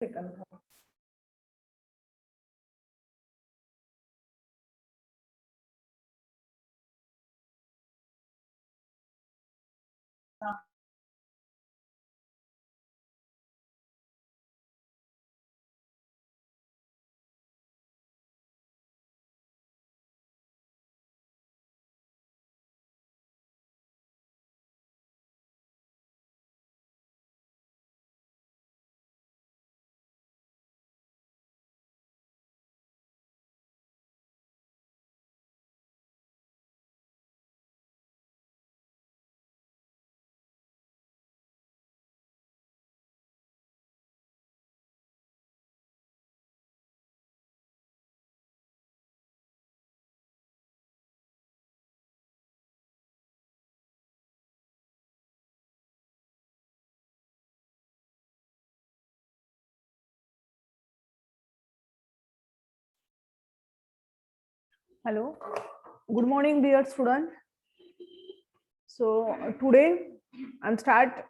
Second था। Hello, good morning, dear student. So today I'm start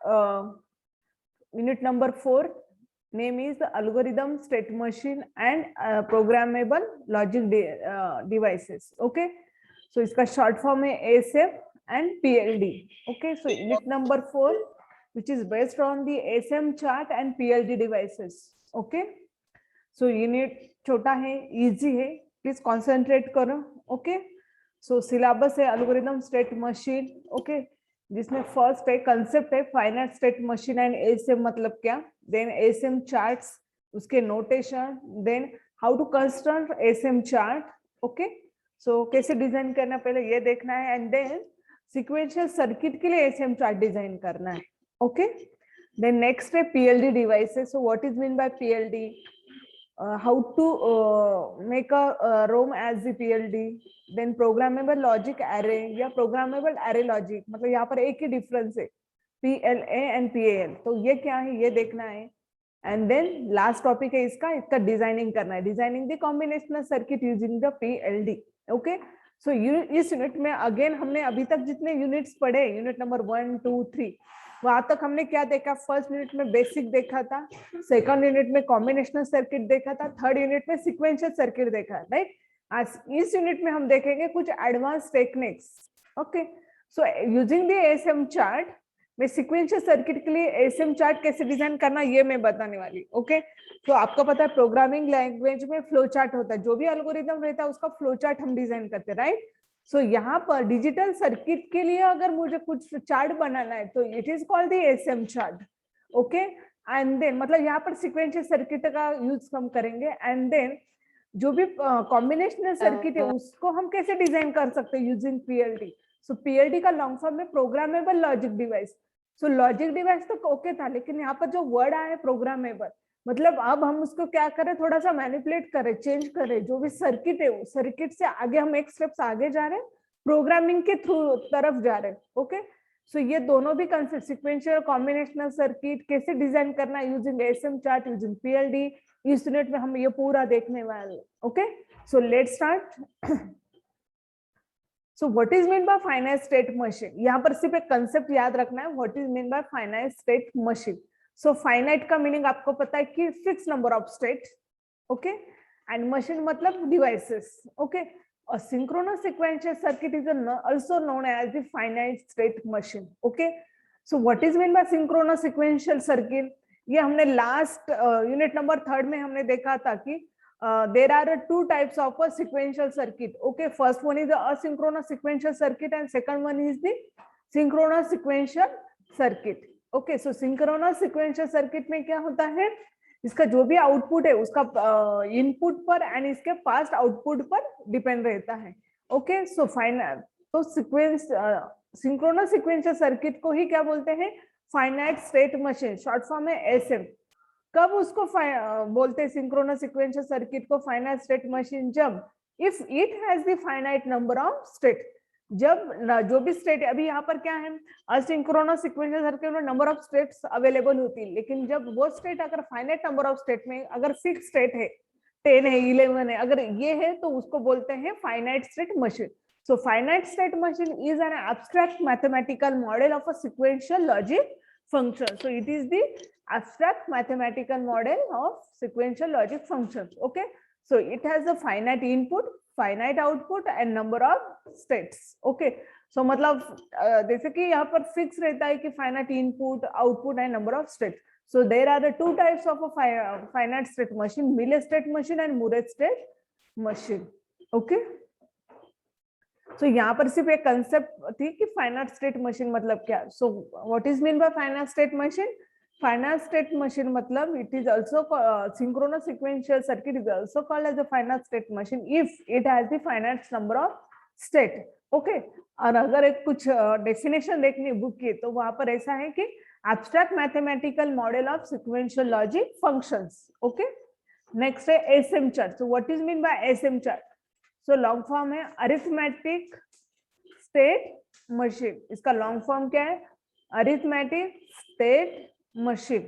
unit number 4. Name is the algorithm, state machine, and programmable logic devices. Okay, so इसका short form है ASM and PLD. Okay, so unit number 4, which is based on the ASM chart and PLD devices. Okay, so unit छोटा है, easy है, please concentrate करो. Okay, so syllabus है algorithm state machine. Okay, जिसमें first है concept है finite state machine and SM मतलब क्या, देन एसएम चार्ट्स, उसके notation, then how to construct SM chart. Okay, so कैसे डिजाइन करना पहले ये देखना है, एंड देन सीक्वेंशियल सर्किट के लिए एसएम चार्ट डिजाइन करना है. ओके, देन नेक्स्ट है PLD devices. So what is mean bye PLD, how to make a ROM as the PLD, then programmable logic array या programmable array logic, मतलब यहाँ पर एक ही डिफरेंस है PLA and PAL. तो ये क्या है ये देखना है, एंड देन लास्ट टॉपिक है इसका डिजाइनिंग करना है, designing the combinational circuit using the PLD. Okay, so इस यूनिट में अगेन हमने अभी तक जितने यूनिट्स पढ़े, यूनिट नंबर 1, 2, 3, वहां तक हमने क्या देखा, फर्स्ट यूनिट में बेसिक देखा था, सेकंड यूनिट में कॉम्बिनेशनल सर्किट देखा था, थर्ड यूनिट में सीक्वेंशियल सर्किट देखा, राइट. आज इस यूनिट में हम देखेंगे कुछ advance techniques. Okay, so using the ASM chart में सीक्वेंशियल सर्किट के लिए एएसएम चार्ट कैसे डिजाइन करना ये मैं बताने वाली. ओके, तो आपको पता है प्रोग्रामिंग लैंग्वेज में फ्लो चार्ट होता है, जो भी एल्गोरिथम रहता है उसका फ्लो चार्ट हम डिजाइन करते हैं, राइट. सो यहाँ पर डिजिटल सर्किट के लिए अगर मुझे कुछ चार्ट बनाना है तो it is called the ASM chart. Okay, and then मतलब यहाँ पर सीक्वेंशियल सर्किट का यूज हम करेंगे, एंड देन जो भी कॉम्बिनेशनल सर्किट है उसको हम कैसे डिजाइन कर सकते हैं यूजिंग पीएलडी. सो पीएलडी का लॉन्ग फॉर्म है प्रोग्रामेबल लॉजिक डिवाइस. सो लॉजिक डिवाइस तो ओके था, लेकिन यहाँ पर जो वर्ड आया है प्रोग्रामेबल, मतलब अब हम उसको क्या करें, थोड़ा सा मैनिपुलेट करें, चेंज करें, जो भी सर्किट है वो सर्किट से आगे हम एक स्टेप्स आगे जा रहे हैं, प्रोग्रामिंग के थ्रू तरफ जा रहे हैं. ओके, सो ये दोनों भी कंसेप्ट सीक्वेंशियल कॉम्बिनेशनल सर्किट कैसे डिजाइन करना है using ASM chart, using PLD, इस यूनिट में हम ये पूरा देखने वाले हैं. Okay, so let's start. So what is mean bye finite state machine, यहाँ पर सिर्फ एक कंसेप्ट याद रखना है, what is mean bye finite state machine. So finite का मीनिंग आपको पता है कि fix number of state. Okay, and machine मतलब devices. Okay, a synchronous sequential circuit is also known as the finite state machine. Okay, so what is meant by synchronous sequential circuit, ये हमने last unit number 3 में हमने देखा था कि there are two types of a sequential circuit. Okay, first one is the asynchronous sequential circuit and second one is the synchronous sequential circuit. Okay, so synchronous sequential circuit में क्या होता है, इसका जो भी आउटपुट है उसका इनपुट पर एंड इसके पास्ट आउटपुट पर डिपेंड रहता है. ओके, सो फाइनल तो सीक्वेंस सिंक्रोनस सीक्वेंशियल सर्किट को ही क्या बोलते हैं, finite state machine, short form है एसएम. कब उसको बोलते हैं सिंक्रोनस सीक्वेंशियल सर्किट को फाइनाइट स्टेट मशीन, जब if it has the finite number of state, जब जो भी स्टेट, अभी यहाँ पर क्या है असिंक्रोनस सीक्वेंशियल सर्किट में नंबर ऑफ स्टेट्स अवेलेबल होती है, लेकिन जब वो स्टेट अगर फाइनाइट नंबर ऑफ स्टेट में अगर फिक्स स्टेट है, 10 है, 11 है, अगर ये है तो उसको बोलते हैं finite state machine. So finite state machine is an abstract mathematical model of a sequential logic function. So it is the abstract mathematical model of sequential logic functions. Okay, so it has a finite input, finite output and number of states. Okay, so मतलब जैसे कि यहाँ पर fix रहता है कि finite input, output and number of states. So there are the two types of a finite state machine, Mill state machine and Moore state machine. Okay, so यहाँ पर सिर्फ एक कंसेप्ट थी कि फाइनाइट स्टेट मशीन मतलब क्या. सो what is mean bye finite state machine? Finite state machine matlab it is also synchronous sequential circuit is also called as a finite state machine if it has the finite number of state. Okay, और अगर एक कुछ definition देखनी book की तो वहां पर ऐसा है कि abstract mathematical model of sequential logic functions. Okay, next है ASM chart. So what is mean by ASM chart? So long form है arithmetic state machine. इसका long form क्या है? Arithmetic state machine.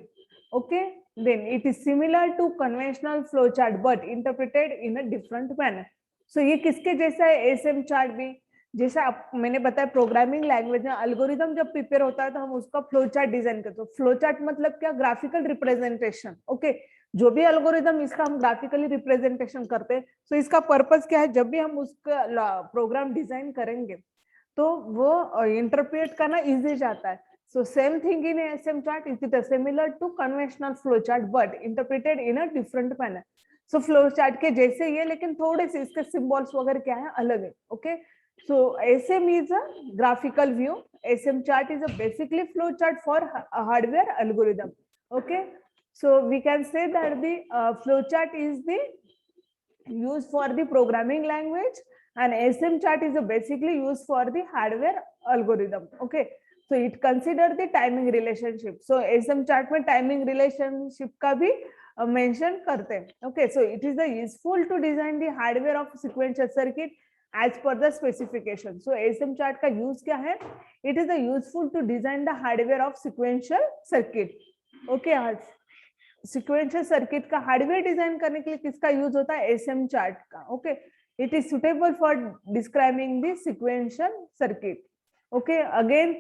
Okay, then it is similar to conventional flow chart but interpreted in a different manner. So ये किसके जैसा है? ASM chart भी जैसा मैंने बताया प्रोग्रामिंग लैंग्वेज में अल्गोरिदम जब प्रिपेयर होता है तो हम उसका फ्लो चार्ट डिजाइन करते हैं. फ्लो चार्ट मतलब क्या? Graphical representation. ओके, जो भी अल्गोरिदम इसका हम ग्राफिकली रिप्रेजेंटेशन करते हैं. तो इसका पर्पस क्या है? जब भी हम उसका प्रोग्राम डिजाइन करेंगे तो वो इंटरप्रेट करना इजी जाता है. So same thing in ASM chart, it is similar to conventional flow chart but interpreted in a different manner. So flow chart के जैसे ये लेकिन थोड़े से इसके symbols वगैरह क्या है अलग है. Okay, so ASM is a graphical view. ASM chart is a basically flow chart for a hardware algorithm. Okay, so we can say that the flow chart is the used for the programming language and ASM chart is basically used for the hardware algorithm. Okay, so it consider the timing relationship. So ASM chart में timing relationship का भी mention करते हैं. Okay, so it is useful to design the hardware of sequential circuit as per the specification. So ASM chart का use क्या है? It is useful to design the hardware of sequential circuit. Okay, आज sequential circuit का hardware design करने के लिए किसका use होता है? ASM chart का. Okay, it is suitable for describing the sequential circuit. Okay, again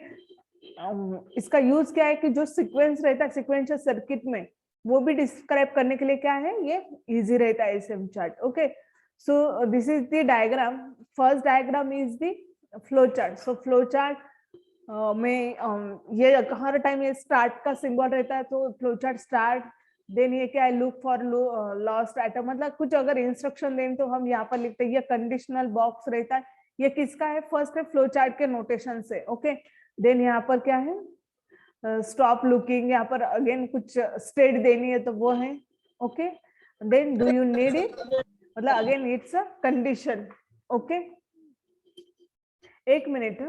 इसका यूज क्या है कि जो सीक्वेंस रहता है सीक्वेंशियल सर्किट में वो भी डिस्क्राइब करने के लिए क्या है? ये इजी रहता है ASM chart. Okay, so this is the diagram. First diagram is the flow chart. So flow chart में ये हर टाइम ये स्टार्ट का सिंबल रहता है तो फ्लो चार्ट स्टार्ट. देन ये क्या है? लुक फॉर लॉस्ट आइटम, मतलब कुछ अगर इंस्ट्रक्शन दें तो हम यहाँ पर लिखते हैं. ये कंडीशनल बॉक्स रहता है. ये किसका है? फर्स्ट है फ्लो चार्ट के नोटेशन से. ओके, देन यहाँ पर क्या है? Stop looking. यहाँ पर अगेन कुछ स्टेट देनी है तो वो है. Okay, then do you need it, मतलब again it's a condition. Okay, एक मिनट.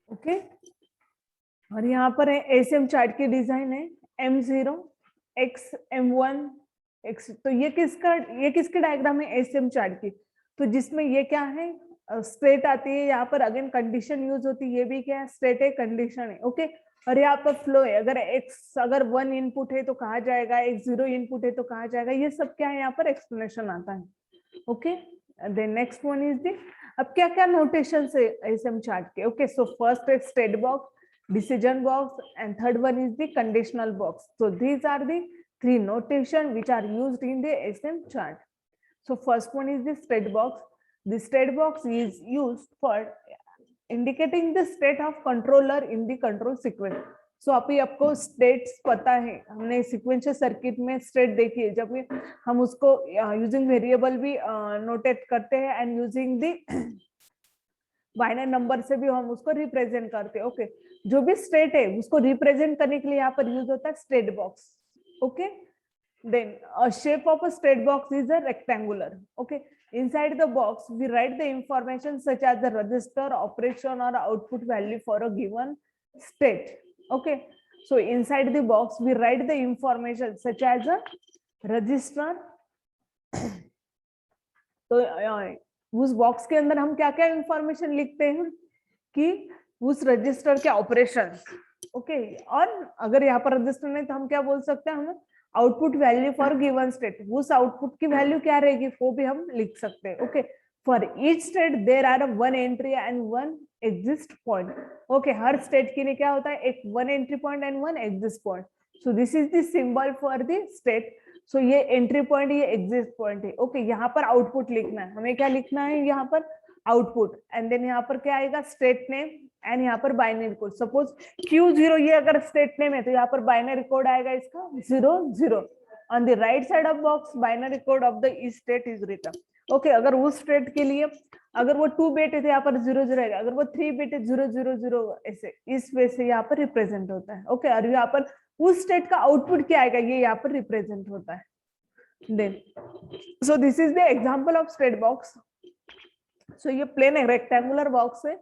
ओके, और यहाँ पर है ASM चार्ट की डिजाइन है M0 X M1 X. तो ये किसकी डायग्राम है? ASM चार्ट की. तो जिसमें ये क्या है? स्टेट आती है. यहाँ पर अगेन कंडीशन यूज होती है. ये भी क्या है? स्टेट है, कंडीशन है. ओके, और यहाँ पर फ्लो है. अगर 1 इनपुट है तो कहा जाएगा, X 0 इनपुट है तो कहा जाएगा. ये सब क्या है? यहाँ पर एक्सप्लेनेशन आता है. Okay, then next one is the अब क्या क्या नोटेशन है ASM चार्ट के. ओके, सो फर्स्ट है state box, decision box and third one is the conditional box. So these are the three notation which are used in the ASM chart. So first one is the state box. The state box is used for indicating the state of controller in the control sequence. So अभी आपको states पता है, हमने sequential circuit में state देखी है. जब हम उसको using variable भी notate करते हैं and using the binary number से भी हम उसको रिप्रेजेंट करते हैं. ओके, जो भी स्टेट है उसको रिप्रेजेंट करने के लिए यहाँ पर यूज होता है state box. Okay, then shape of a state box is a rectangular. Okay, inside the box we write the information such as the register, operation और output value for a given state. Okay, so inside the box we write the information such as a register. तो उस box के अंदर हम क्या क्या information लिखते हैं कि उस रजिस्टर के ऑपरेशन. ओके, और अगर यहाँ पर रजिस्टर नहीं तो हम क्या बोल सकते हैं? हम output value for given state. उस आउटपुट की वैल्यू क्या रहेगी वो भी हम लिख सकते हैं. Okay, for each state there are one entry and one exist point. Okay, हर स्टेट के लिए क्या होता है, एक one entry point and one exist point. So this is the symbol for the state. So ये एंट्री पॉइंट, ये exist point है. ओके, यहाँ पर आउटपुट लिखना है, हमें क्या लिखना है यहाँ पर, आउटपुट. एंड देन यहाँ पर क्या आएगा, स्टेट नेम एंड यहाँ पर बाइनरी कोड. सपोज Q0 ये अगर स्टेट नेम है तो यहाँ पर बाइनरी कोड आएगा इसका 00. On the right side of box binary code of the state is written. Okay, अगर उस स्टेट के लिए अगर वो 2 बिट है तो यहाँ पर 00 रहेगा, अगर वो 3 बिट है 000, ऐसे इस वे से यहाँ पर रिप्रेजेंट होता है. ओके, और यहाँ पर उस स्टेट का आउटपुट क्या आएगा, ये यहाँ पर रिप्रेजेंट होता है. Then so this is the example of state box. So ये प्लेन रेक्टेंगुलर बॉक्स है,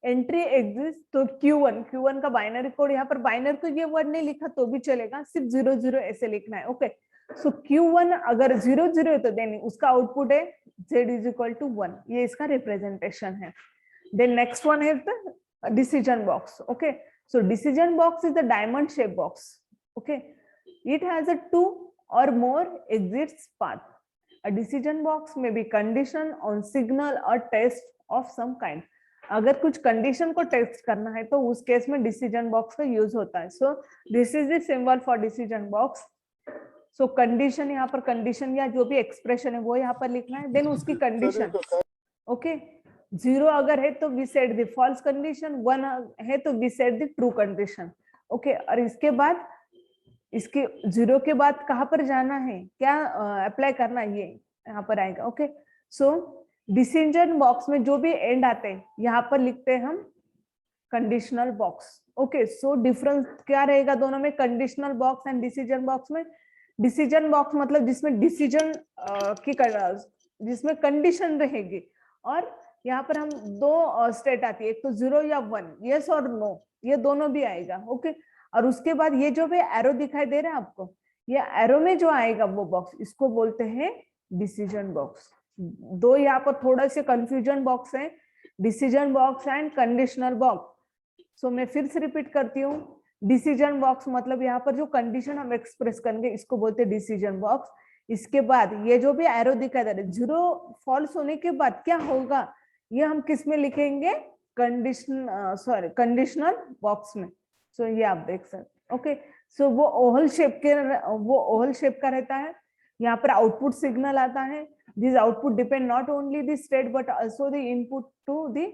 एंट्री एग्जिस्ट. तो Q1 का बाइनरी कोड, यहाँ पर बाइनरी को ये वर्ड नहीं लिखा तो भी चलेगा, सिर्फ 00 ऐसे लिखना है. ओके, सो Q1 अगर 00 है तो देन उसका आउटपुट है Z इज इक्वल टू 1. ये इसका रिप्रेजेंटेशन है. देन नेक्स्ट वन है the decision box. Okay, so decision box is the diamond shape box. Okay, it has a 2 or more exits path. A decision box may be condition on signal or test of some kind. अगर कुछ condition को test करना है तो उस case में decision box का use होता है. सो this is the symbol for decision box. So condition, यहाँ पर कंडीशन या जो भी एक्सप्रेशन है वो यहाँ पर लिखना है. देन उसकी कंडीशन. ओके, 0 अगर है तो we set the false condition, 1 है तो we set the true condition. Okay, और इसके बाद इसके 0 के बाद कहाँ पर जाना है, क्या अप्लाई करना है, ये यहाँ पर आएगा. ओके, सो डिसीजन बॉक्स में जो भी एंड आते हैं यहाँ पर लिखते हैं हम conditional box. Okay, so difference क्या रहेगा दोनों में, conditional box and decision box में. डिसीजन बॉक्स मतलब जिसमें डिसीजन की जिसमें कंडीशन रहेगी, और यहाँ पर हम 2 स्टेट आती है, एक तो 0 या 1, यस और नो, ये दोनों भी आएगा. ओके, और उसके बाद ये जो भी एरो दिखाई दे रहा है आपको, ये एरो में जो आएगा वो बॉक्स, इसको बोलते हैं डिसीजन बॉक्स. 2 यहाँ पर थोड़ा से कंफ्यूजन बॉक्स है, decision box and conditional box. So मैं फिर से रिपीट करती हूँ, डिसीजन बॉक्स मतलब यहाँ पर जो कंडीशन हम एक्सप्रेस करेंगे इसको बोलते हैं डिसीजन बॉक्स. इसके बाद ये जो भी एरो दिखाई दे रहा है, 0 फॉल्स होने के बाद क्या होगा, ये हम किस में लिखेंगे, कंडीशनल बॉक्स में. सो ये आप देख सकते. ओके, सो वो ओवल शेप का रहता है. यहाँ पर आउटपुट सिग्नल आता है. This output depend not only the state but also the input to the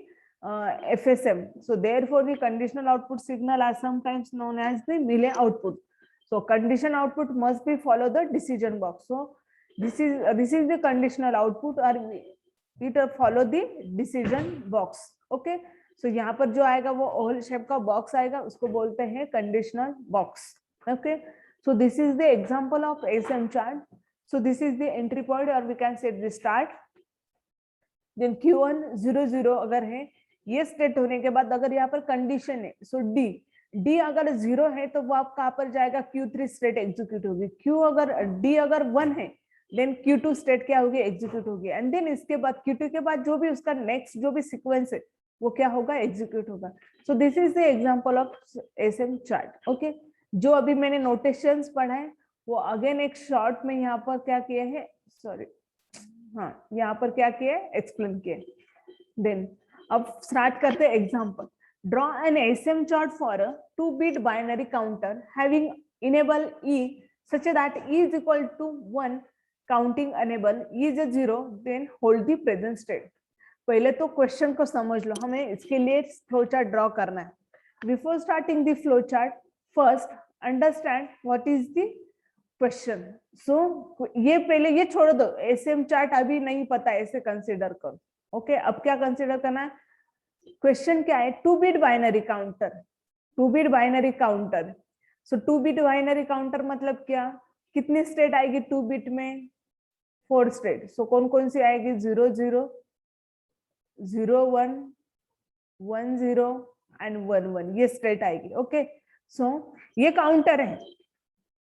FSM. So therefore the conditional output signal are sometimes known as the Mealy output. So condition output must be follow the decision box. So this is the conditional output or it follow the decision box. Okay, so यहाँ पर जो आएगा वो Oval shape का box आएगा, उसको बोलते हैं conditional box. Okay, so this is the example of ASM chart. So this is the entry point or we can set the start. Then Q1 00 अगर है, ये स्टेट होने के बाद अगर यहाँ पर कंडीशन है, सो डी अगर 0 है तो वो आप कहाँ पर जाएगा, Q3 स्टेट एग्जीक्यूट होगी. डी अगर 1 है देन Q2 स्टेट क्या होगी, एग्जीक्यूट होगी. एंड देन इसके बाद Q2 के बाद जो भी उसका नेक्स्ट जो भी सीक्वेंस है वो क्या होगा, एग्जीक्यूट होगा. So this is the example of SM chart. Okay, जो अभी मैंने नोटेशंस पढ़ा है वो अगेन एक शॉर्ट में यहाँ पर क्या किया है, सॉरी, हाँ यहाँ पर क्या किया है, एक्सप्लेन किया. देन अब स्टार्ट करते हैं example. Draw an SM chart for a 2-bit binary counter having enable E such that E is equal to 1, counting enable E is 0, then hold the present state. पहले तो question को समझ लो, हमें इसके लिए फ्लो चार्ट ड्रॉ करना है. Before starting the flow chart first understand what is the question. So ये पहले ये छोड़ दो, एसएम चार्ट अभी नहीं पता, ऐसे कंसिडर करो. ओके, अब क्या कंसिडर करना है, क्वेश्चन क्या है, 2-bit binary counter. 2-bit binary counter. So 2-bit binary counter मतलब क्या, कितनी स्टेट आएगी 2-bit में, 4 स्टेट. सो कौन कौन सी आएगी, 0 0 0 1 1 0 एंड 1 1, ये स्टेट आएगी. ओके, सो ये काउंटर है,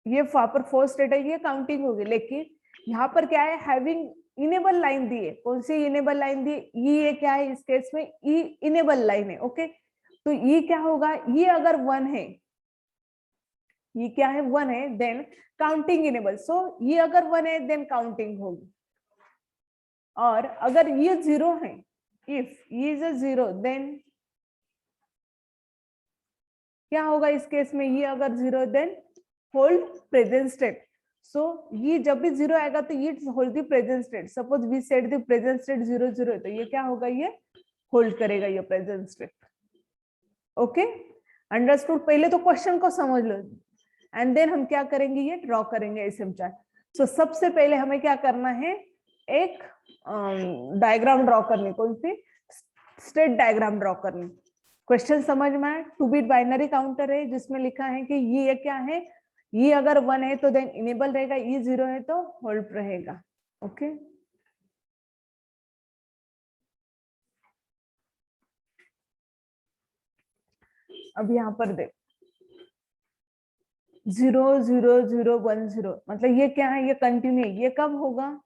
ये वहां पर 4 स्टेट है, ये काउंटिंग होगी. लेकिन यहाँ पर क्या है, हैविंग इनेबल लाइन दी है. कौन सी इनेबल लाइन दी, ये क्या है, इस केस में ई इनेबल लाइन है. ओके, तो ये क्या होगा, ये अगर 1 है, ये क्या है 1 है, देन काउंटिंग इनेबल. सो ये अगर 1 है देन काउंटिंग होगी. और अगर ये 0 है, इफ ये इज अ 0 देन क्या होगा इस केस में, ये अगर 0 then hold present state. So ये जब भी 0 आएगा तो ये hold the present state. Suppose we set the present state 0 0, तो ये क्या होगा, ये होल्ड करेगा ये प्रेजेंट स्टेट। Okay, understood. पहले तो क्वेश्चन को समझ लो एंड देन हम क्या करेंगे, ये ड्रॉ करेंगे एसएम चार्ट। सो सबसे पहले हमें क्या करना है, एक डायग्राम ड्रॉ करनी, कौन सी, स्टेट डायग्राम ड्रॉ करनी। क्वेश्चन समझ में आए, 2 बिट बाइनरी काउंटर है जिसमें लिखा है कि ये क्या है, ये अगर 1 है तो देन इनेबल रहेगा, ये 0 है तो होल्ड रहेगा। ओके, अब यहाँ पर देख 0 0 0 1 0, मतलब ये क्या है, ये कंटिन्यू, ये कब होगा,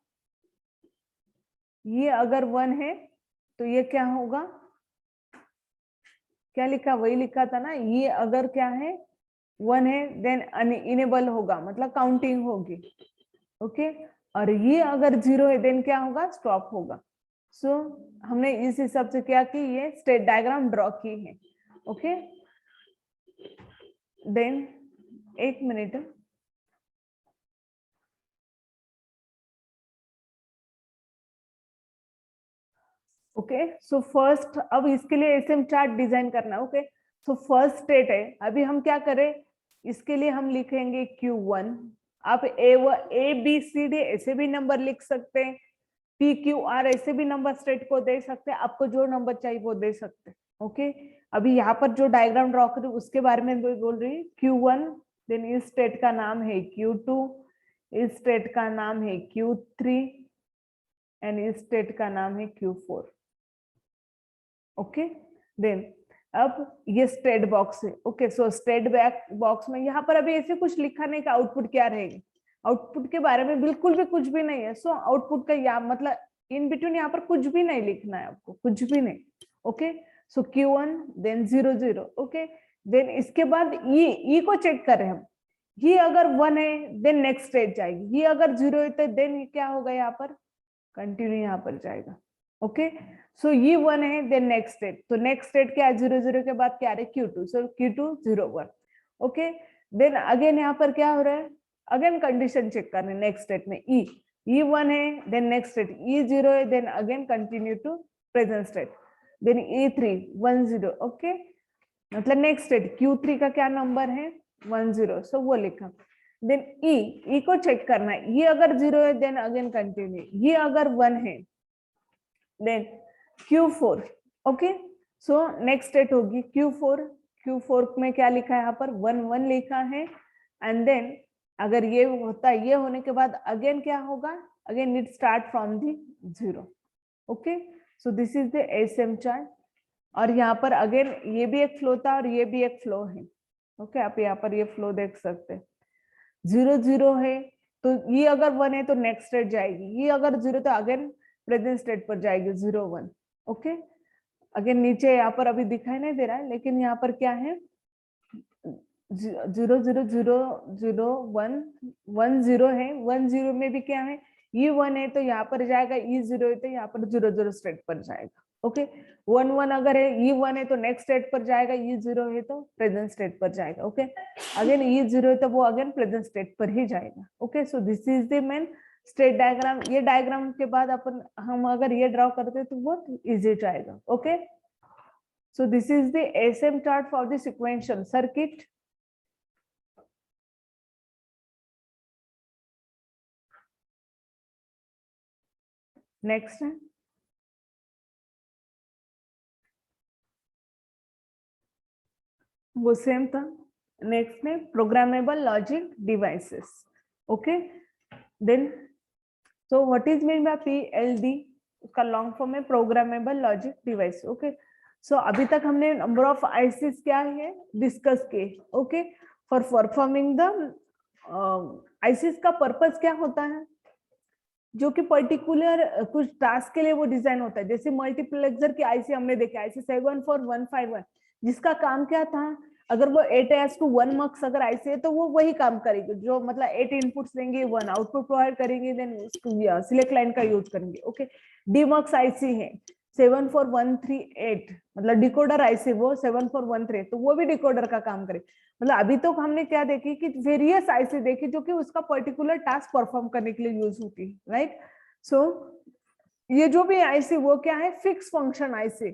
ये अगर 1 है तो ये क्या होगा, क्या लिखा, वही लिखा था ना, ये अगर क्या है 1 है देन इनेबल होगा, मतलब काउंटिंग होगी। ओके, और ये अगर 0 है देन क्या होगा, स्टॉप होगा। सो हमने इस हिसाब से क्या की, ये स्टेट डायग्राम ड्रॉ की है। ओके, देन एक मिनट, ओके। सो फर्स्ट, अब इसके लिए एसएम चार्ट डिजाइन करना। ओके, सो फर्स्ट स्टेट है, अभी हम क्या करें, इसके लिए हम लिखेंगे Q1। आप ए बी सी डी ऐसे भी नंबर लिख सकते हैं, पी क्यू आर ऐसे भी नंबर स्टेट को दे सकते हैं, आपको जो नंबर चाहिए वो दे सकते हैं। ओके, अभी यहाँ पर जो डायग्राम ड्रॉ करें उसके बारे में बोल रही है, Q1, देन इस स्टेट का नाम है Q2, इस स्टेट का नाम है Q3 एंड इस स्टेट का नाम है Q4। ओके, देन अब ये स्टेट बॉक्स है। ओके, सो स्टेट बॉक्स में यहाँ पर अभी ऐसे कुछ लिखा नहीं कि आउटपुट क्या रहेगी, आउटपुट के बारे में बिल्कुल भी कुछ भी नहीं है। सो आउटपुट का या मतलब इन बिटवीन यहाँ पर कुछ भी नहीं लिखना है आपको, कुछ भी नहीं। ओके, सो Q1 देन 0 0। ओके, देन इसके बाद ई को चेक करें हम, ये अगर 1 है देन नेक्स्ट स्टेज जाएगी, ये अगर 0 है तो देन क्या होगा, यहाँ पर कंटिन्यू यहाँ पर जाएगा। ओके, सो ये 1 है देन नेक्स्ट स्टेट, तो नेक्स्ट स्टेट क्या है, 0 0 के बाद क्या है, Q2, सो Q2 0 1। ओके, देन अगेन यहाँ पर क्या हो रहा है, अगेन कंडीशन चेक करने नेक्स्ट स्टेट में, ई 1 है देन नेक्स्ट स्टेट ई 0 है then again continue to present state, then E3 1 0। Okay, मतलब नेक्स्ट स्टेट Q3 का क्या नंबर है 1 0, सो वो लिखा। देन ई को चेक करना है, ये अगर 0 है देन अगेन कंटिन्यू, ये अगर 1 है then Q4। Okay, so next state होगी Q4 में क्या लिखा है, यहाँ पर 1 1 लिखा है एंड देन अगर ये होता है, ये होने के बाद अगेन क्या होगा, again it start from the 0। Okay, so this is the SM chart. और यहाँ पर अगेन ये भी एक फ्लो था और ये भी एक फ्लो है। ओके, आप यहाँ पर ये फ्लो देख सकते हैं, 0 0 है तो ये अगर 1 है तो नेक्स्ट स्टेट जाएगी, ये अगर 0 तो अगेन प्रेजेंट स्टेट पर जाएगी 0 1। ओके, अगेन नीचे यहाँ पर अभी दिखाई नहीं दे रहा है लेकिन यहाँ पर क्या है 0 0 0 0 1 1 0 है, 1 0 में भी क्या है, ये 1 है तो यहाँ पर जाएगा, ये 0 है तो यहाँ पर 0 0 स्टेट पर जाएगा। ओके, 1 1 अगर है, ये 1 है तो नेक्स्ट स्टेट पर जाएगा, ये 0 है तो प्रेजेंट स्टेट पर जाएगा। ओके, अगेन ये 0 है तो वो अगेन प्रेजेंट स्टेट पर ही जाएगा। Okay, so this is the main state diagram. ये डायग्राम के बाद अपन हम अगर ये ड्रॉ करते तो बहुत इजी जाएगा। Okay, so this is the SM chart for the sequential circuit. Next है वो सेम था। नेक्स्ट में programmable logic devices. Okay, then so what is mean by PLD, उसका लॉन्ग फॉर्म है programmable logic device. Okay, so अभी तक हमने number of ISIS क्या है डिस्कस किए। Okay, for performing the ISIS का पर्पस क्या होता है, जो कि पर्टिकुलर कुछ टास्क के लिए वो डिजाइन होता है। जैसे मल्टीप्लेक्सर की आईसी हमने देखा, IC 74151, जिसका काम क्या था, अगर वो 8:1 मार्क्स अगर ऐसे है तो वो वही काम करेगी, जो मतलब 8 इनपुट्स देंगे 1 आउटपुट प्रोवाइड करेंगे, देन सिलेक्ट लाइन का यूज करेंगे। ओके, डीमक्स आईसी है 74138, मतलब डिकोडर आईसी वो 7413, तो वो भी डिकोडर का काम करे। मतलब अभी तो हमने क्या देखी कि वेरियस आईसी देखी जो कि उसका पर्टिकुलर टास्क परफॉर्म करने के लिए यूज होती है, राइट। सो ये जो भी आईसी वो क्या है, fix function IC.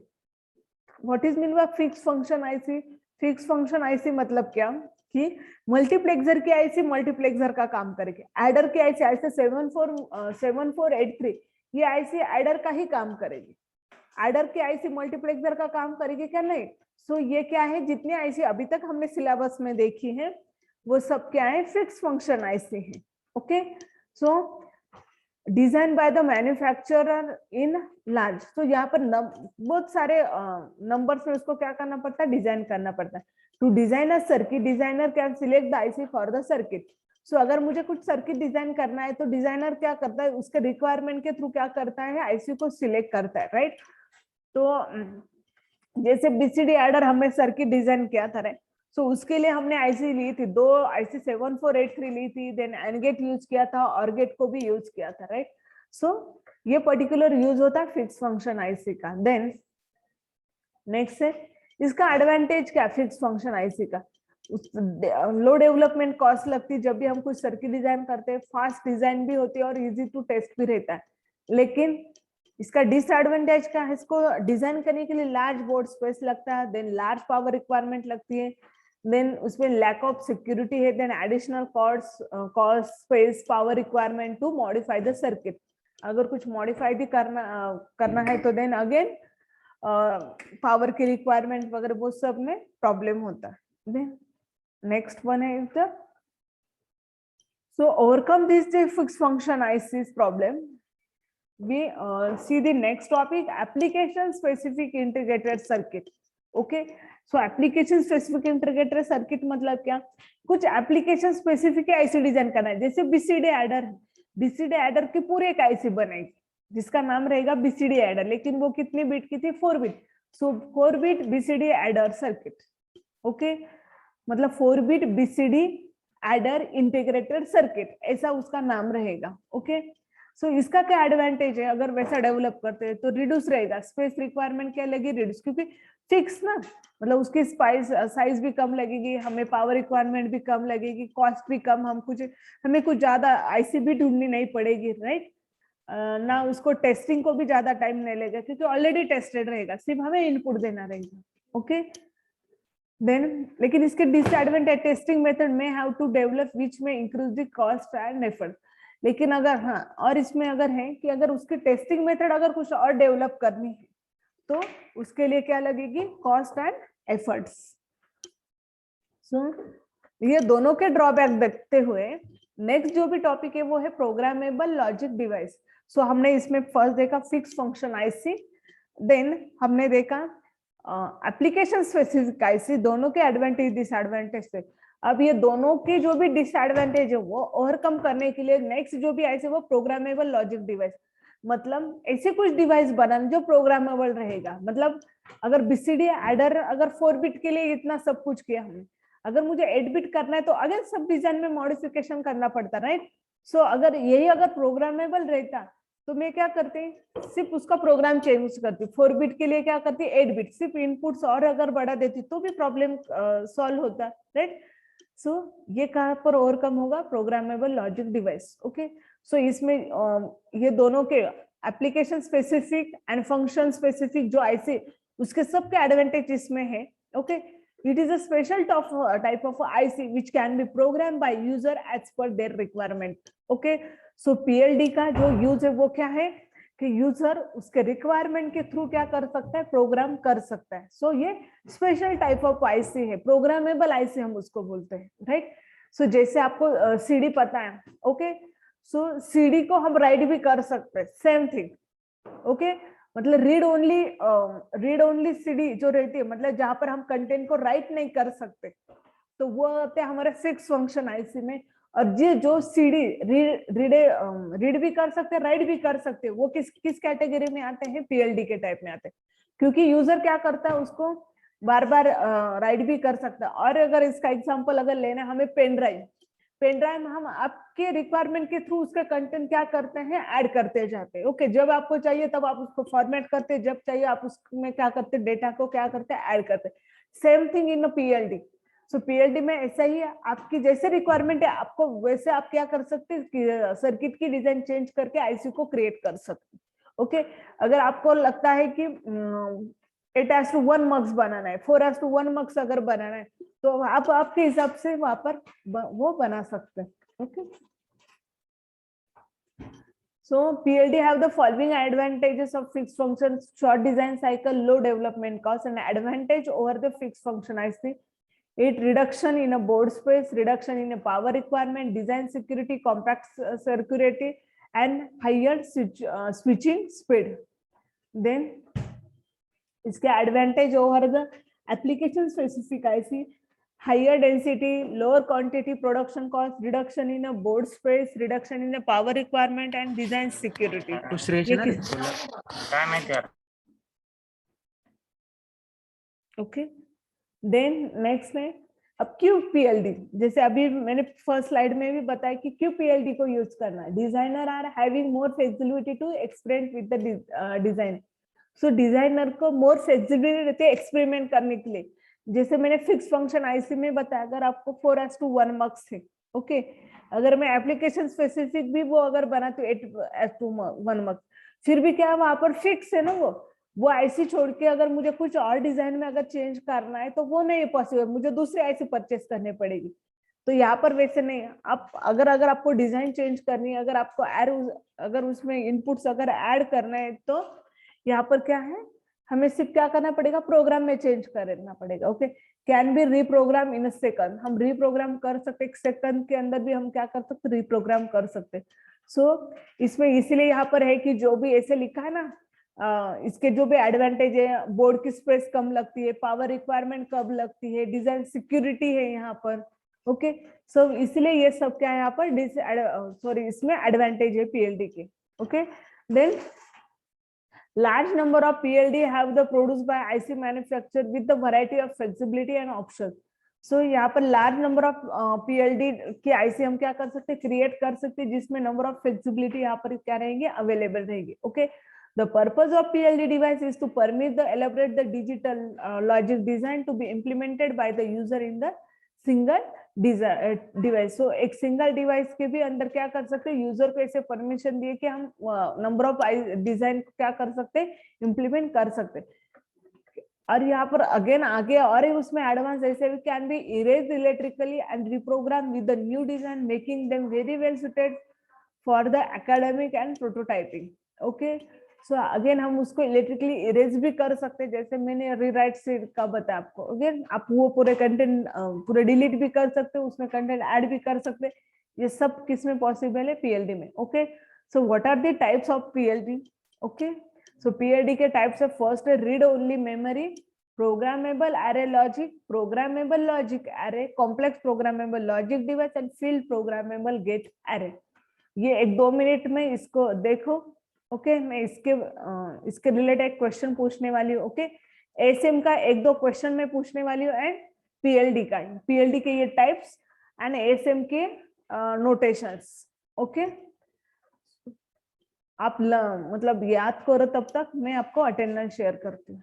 What is mean by fix function IC? Fix function IC मतलब क्या कि मल्टीप्लेक्सर की आईसी मल्टीप्लेक्सर का काम करेगी, एडर की आईसी ऐसे 7483 ये आईसी एडर का ही काम करेगी। एडर की आईसी मल्टीप्लेक्सर का काम करेगी क्या? नहीं। सो ये क्या है, जितनी आईसी अभी तक हमने सिलेबस में देखी है वो सब क्या है, फिक्स फंक्शन आईसी है। Okay, so design by the manufacturer in large. तो यहाँ पर बहुत सारे नंबर्स में उसको क्या करना पड़ता है, डिजाइन करना पड़ता है। To design a circuit, designer can select the IC for the circuit. So अगर मुझे कुछ सर्किट डिजाइन करना है तो डिजाइनर क्या करता है, उसके रिक्वायरमेंट के थ्रू क्या करता है, आईसी को सिलेक्ट करता है, राइट। तो जैसे बीसीडी एडर हमने सर्किट डिजाइन किया था, राइट। सो उसके लिए हमने आईसी ली थी, 2 आईसी 7483 ली थी, देन एनगेट यूज किया था और गेट को भी यूज किया था, राइट। सो ये पर्टिकुलर यूज होता है फिक्स फंक्शन आईसी का। देन नेक्स्ट है इसका एडवांटेज क्या, फिक्स फंक्शन आईसी का, लो डेवलपमेंट कॉस्ट लगती है जब भी हम कुछ सर्किट डिजाइन करते हैं, फास्ट डिजाइन भी होती है और इजी टू टेस्ट भी रहता है। लेकिन इसका डिसएडवांटेज क्या है, इसको डिजाइन करने के लिए लार्ज बोर्ड स्पेस लगता है, देन लार्ज पावर रिक्वायरमेंट लगती है, देन उसमें लैक ऑफ सिक्योरिटी है, then additional cost space power requirement to modify the circuit. अगर कुछ मॉडिफाई भी करना है तो देन अगेन पावर की रिक्वायरमेंट वगैरह वो सब में प्रॉब्लम होता है। देन नेक्स्ट वन है the so overcome this fixed function IC's problem. We see the next topic, application specific integrated circuit. Okay, so application specific integrated circuit मतलब क्या, कुछ application specific IC डिजाइन करना है। जैसे BCD adder, BCD adder की पूरी एक IC बनाएगी जिसका नाम रहेगा बीसीडी एडर, लेकिन वो कितनी बिट की थी, 4 बिट। सो 4 bit BCD adder circuit. Okay, मतलब 4 bit BCD adder integrated circuit, ऐसा उसका नाम रहेगा। ओके, सो इसका क्या एडवांटेज है, अगर वैसा डेवलप करते हैं तो रिड्यूस रहेगा, स्पेस रिक्वायरमेंट क्या लगेगी, रिड्यूस, क्योंकि फिक्स ना, मतलब उसकी साइज भी कम लगेगी, हमें पावर रिक्वायरमेंट भी कम लगेगी, कॉस्ट भी कम, हमें कुछ ज्यादा आईसी भी ढूंढनी नहीं पड़ेगी, राइट। ना उसको टेस्टिंग को भी ज्यादा टाइम नहीं लगेगा क्योंकि ऑलरेडी टेस्टेड रहेगा, सिर्फ हमें इनपुट देना रहेगा। ओके, देन लेकिन इसके डिसएडवांटेज, टेस्टिंग मेथड में हैव टू डेवलप विच में increase the cost and effort. लेकिन अगर हाँ, और इसमें अगर है कि अगर उसकी टेस्टिंग मेथड अगर कुछ और डेवलप करनी है तो उसके लिए क्या लगेगी, कॉस्ट एंड एफर्ट्स। सो ये दोनों के ड्रॉबैक देखते हुए नेक्स्ट जो भी टॉपिक है वो है प्रोग्रामेबल लॉजिक डिवाइस। सो हमने इसमें फर्स्ट देखा फिक्स फंक्शन आईसी, देन हमने देखा एप्लीकेशन स्पेसिफिक आईसी, दोनों के एडवांटेज डिसएडवांटेज थे। अब ये दोनों के जो भी डिसएडवांटेज है वो ओवरकम करने के लिए नेक्स्ट जो भी आईसी वो प्रोग्रामेबल लॉजिक डिवाइस, मतलब ऐसे कुछ डिवाइस बनाना जो प्रोग्रामेबल रहेगा। मतलब अगर बीसीडी एडर अगर 4 बिट के लिए इतना सब कुछ किया हमने, अगर मुझे 8 बिट करना है तो अगर सब डिजाइन में मॉडिफिकेशन करना पड़ता, राइट। सो अगर यही अगर प्रोग्रामेबल रहता तो मैं क्या करती, सिर्फ उसका प्रोग्राम चेंज करती, 4 बिट के लिए क्या करती 8 बिट, सिर्फ इनपुट्स और अगर बढ़ा देती तो भी प्रॉब्लम सॉल्व होता, राइट। सो ये कहाँ पर ओवरकम होगा, प्रोग्रामेबल लॉजिक डिवाइस। ओके, सो इसमें ये दोनों के application specific and function specific जो आईसी, उसके सबके एडवांटेज इसमें है। Okay, it is a special type of IC which can be programmed by user as per their requirement. Okay, so PLD का जो यूज है वो क्या है कि यूजर उसके रिक्वायरमेंट के थ्रू क्या कर सकता है, प्रोग्राम कर सकता है। सो ये स्पेशल टाइप ऑफ आईसी है, प्रोग्रामेबल आईसी हम उसको बोलते हैं, राइट। सो जैसे आपको सीडी पता है, ओके, सो सीडी को हम राइट भी कर सकते हैं, सेम थिंग। ओके, मतलब रीड ओनली सीडी जो रहती है, मतलब जहां पर हम कंटेंट को राइट नहीं कर सकते, तो वो आते हैं हमारे फिक्स फंक्शन आईसी में। और ये जो सीडी रीड भी कर सकते हैं, राइट भी कर सकते हैं, वो किस कैटेगरी में आते हैं, पीएलडी के टाइप में आते हैं। क्योंकि यूजर क्या करता है, उसको बार बार राइट भी कर सकता है। और अगर इसका एग्जांपल अगर लेना हमें पेन ड्राइव हम आपके रिक्वायरमेंट के थ्रू उसका कंटेंट क्या करते हैं, ऐड करते जाते हैं। ओके, जब आपको चाहिए तब आप उसको फॉर्मेट करते, जब चाहिए आप उसमें क्या करते, डेटा को क्या करते हैं, ऐड करते। Same thing in PLD. So PLD में ऐसा ही है, आपकी जैसे रिक्वायरमेंट है आपको वैसे आप क्या कर सकते हैं, सर्किट की डिजाइन चेंज करके आईसी को क्रिएट कर सकते। ओके, अगर आपको लगता है कि 8:1 मक्स बनाना है, 4:1 मक्स अगर बनाना है, तो आप आपके हिसाब से वहां पर वो बना सकते हैं। Okay, so PLD have the following advantages of fixed function: short design cycle, low development cost. And advantage over the fixed function IC: it reduction in a board space, reduction in a power requirement, design security, compact security, and higher switching speed. Then इसके advantage over the application specific IC: higher density, lower quantity production cost, reduction in a board space, reduction in a power requirement, and design security. Okay, then next में अब क्यों PLD, जैसे अभी मैंने first slide में भी बताया कि क्यों पीएलडी को यूज करना है। Designer are having more flexibility to experiment with the design. So designer को मोर फ्लेक्सिबिलिटी रहती है एक्सपेरिमेंट करने के लिए। जैसे मैंने फिक्स फंक्शन आईसी में बताया, अगर आपको 4:1 मक्स है, ओके, अगर मैं एप्लीकेशन स्पेसिफिक भी वो अगर बनाती हूँ 8:1 मक्स, फिर भी क्या वहां पर फिक्स है ना, वो आईसी छोड़ के अगर मुझे कुछ और डिजाइन में अगर चेंज करना है तो वो नहीं पॉसिबल, मुझे दूसरी आईसी परचेस करनी पड़ेगी। तो यहाँ पर वैसे नहीं, आप अगर आपको डिजाइन चेंज करनी है, अगर आपको अगर उसमें इनपुट्स अगर ऐड करना है, तो यहाँ पर क्या है, हमें सिर्फ क्या करना पड़ेगा, प्रोग्राम में चेंज करना पड़ेगा। Okay, can be reprogram in a second, हम रीप्रोग्राम कर सकते, एक सेकंड के अंदर भी हम क्या कर सकते, रीप्रोग्राम कर सकते। सो इसमें इसीलिए यहाँ पर है कि जो भी ऐसे लिखा है ना, इसके जो भी एडवांटेज है, बोर्ड की स्पेस कम लगती है, पावर रिक्वायरमेंट कम लगती है, डिजाइन सिक्योरिटी है यहाँ पर। ओके, सो इसलिए ये सब क्या है यहाँ पर इसमें एडवांटेज है पीएलडी के। Okay, then large number of PLD have the produced by IC manufacturer with the variety of flexibility and options. So यहाँ पर large number of PLD की IC हम क्या कर सकते हैं, क्रिएट कर सकते हैं, जिसमें नंबर ऑफ फ्लेक्सिबिलिटी यहाँ पर क्या रहेंगे, अवेलेबल रहेंगे। Okay, the purpose of PLD device is to permit the elaborate the digital logic design to be implemented by the user in the single device. So एक सिंगल डिवाइस के भी अंदर क्या कर सकते हैं, यूजर को ऐसे परमिशन दिए कि हम नंबर ऑफ डिजाइन क्या कर सकते हैं, इम्प्लीमेंट कर सकते हैं। और यहाँ पर अगेन आगे और उसमें एडवांस ऐसे भी can be erase electrically and reprogram with the new design, making them very well suited for the academic and prototyping. Okay, so again हम उसको इलेक्ट्रिकली इरेज भी कर सकते हैं, जैसे मैंने रीराइट से का बताया आपको। अगेन आप वो पूरे कंटेंट पूरे डिलीट भी कर सकते हो, उसमें कंटेंट ऐड भी कर सकते हैं। ये सब किस में पॉसिबल है, पीएलडी में। Okay, so what are the types of PLD? Okay, so PLD के टाइप्स है, फर्स्ट है read only memory, programmable array logic, programmable logic array, complex programmable logic device and field programmable gate array. ये 1-2 minute में इसको देखो। Okay, मैं इसके related एक क्वेश्चन पूछने वाली हूँ। ओके, एसएम का 1-2 क्वेश्चन मैं पूछने वाली हूँ, एंड पीएलडी के ये टाइप्स एंड एसएम के नोटेशंस। ओके, आप मतलब याद करो, तब तक मैं आपको अटेंडेंस शेयर करती हूँ।